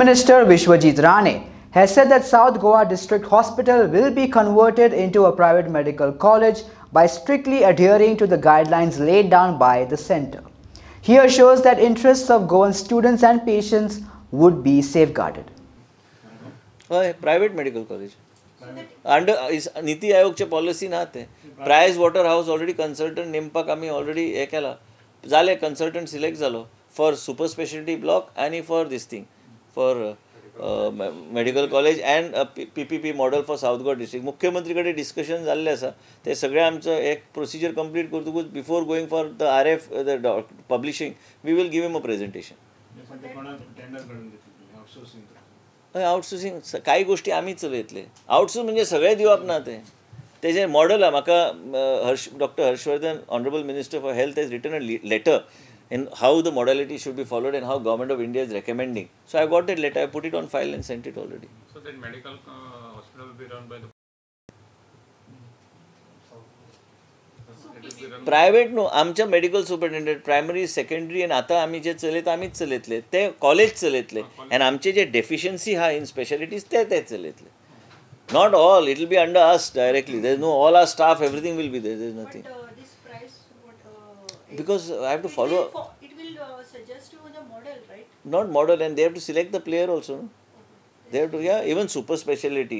Minister Vishwajit Rane has said that South Goa District Hospital will be converted into a private medical college by strictly adhering to the guidelines laid down by the centre. He assures that interests of Goan students and patients would be safeguarded. Private medical college. Under is Niti Ayogच्या policy नात है. Price Waterhouse already consultant नेमपाक आम्ही already हे केला. झाले consultant select झालो for super specialty block आणि for this thing for medical college and PPP model for South Goa district. मुख्यमंत्रीकडे discussion झाले असा. ते सगळे आमचं एक procedure complete करतो. Before going for the RF the publishing, we will give him a presentation. Outsourcing काही गोष्टी आम्ही चलयतले. आउटसोर्स म्हणजे सगळे दिवप ना ते तेजे मॉडल आहे. म्हाका doctor Harshvardhan honourable minister for health has written a letter in how the modality should be followed and how government of India is recommending. So I got that letter, I put it on file and sent it already. So that medical hospital will be run by the private न्हू. आमच्या medical superintendent primary secondary आणि आता आम्ही जे चलयता आमीच चलयतले ते college चलयतले आणि आमचे जे डेफिशियन्सी हा इन स्पेशालिटीज ते चलयतले. Not all, it will be under us directly. There is no all our staff, everything will be there. Is nothing because I have to follow. It will suggest you the model, right? Not model, and they have to select the player also. No? They have to, yeah, even super speciality.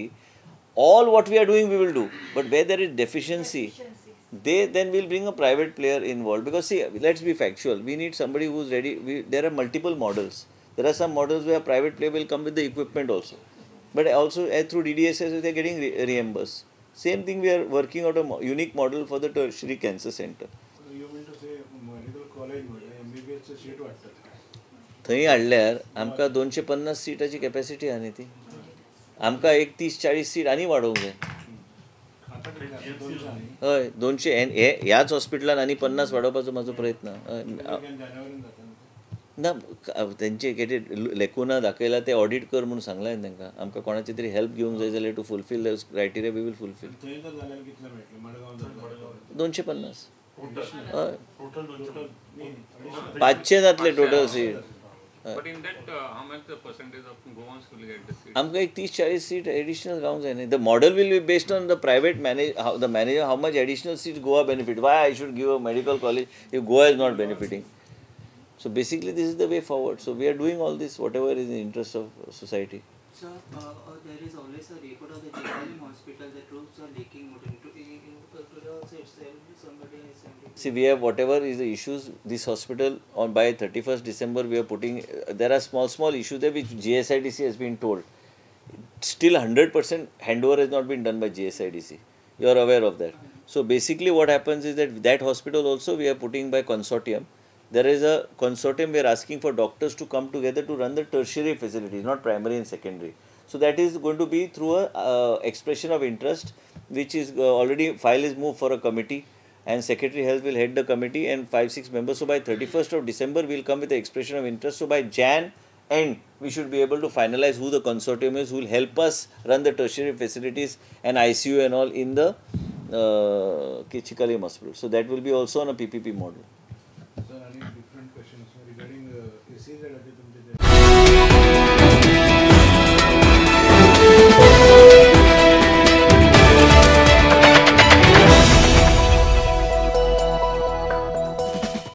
All what we are doing, we will do. But where there is deficiency, then we'll bring a private player involved. Because see, let's be factual. We need somebody who's ready. There are multiple models. There are some models where private player will come with the equipment also. But also through DDSS, they are getting reimbursed. Same thing, we are working out a unique model for the tertiary cancer center. थंय हाडल्यार आमकां 250 सीटाची capacity आहा न्ही ती. आमकां एक 30-40 seat आनी वाडोवंक जाय. हय 200 ह्याच हॉस्पिटलान आनी 50 वाडोवपाचो म्हाजो प्रयत्न. ना तेंचे कितें लेकुना दाखयला ते ऑडिट कर म्हणून सांगलां हांवें तांकां. आमकां कोणाची तरी हेल्प घेवंक जाय जाल्यार to fulfil the criteria we will fulfil. 250. हय 500 जातले total seat. But in that, how much the percentage of Goans will get the seat? आमकां एक 30-40 सीट एडिशनल गावंक जाय न्ही. The model will be based on the private manager how much additional seats Goa benefit. Why I should give a medical college if Goa is not benefiting? So basically this is the way forward. So we are doing all this whatever is in the interest of society. Sir, there is always a report of the General Hospital that rooms are leaking. Today also somebody is sending. See, we have whatever is the issues. This hospital by 31st December we are putting. There are small issues there which GSIDC has been told. Still 100% handover has not been done by GSIDC. You are aware of that. So basically what happens is that hospital also we are putting by consortium. There is a consortium, we are asking for doctors to come together to run the tertiary facilities, not primary and secondary. So that is going to be through a expression of interest, which is already file is moved for a committee and Secretary Health will head the committee and 5-6 members. So by 31st of December we will come with the expression of interest. So by Jan end we should be able to finalize who the consortium is, who will help us run the tertiary facilities and ICU and all in the Chikalim hospital. So that will be also on a PPP model.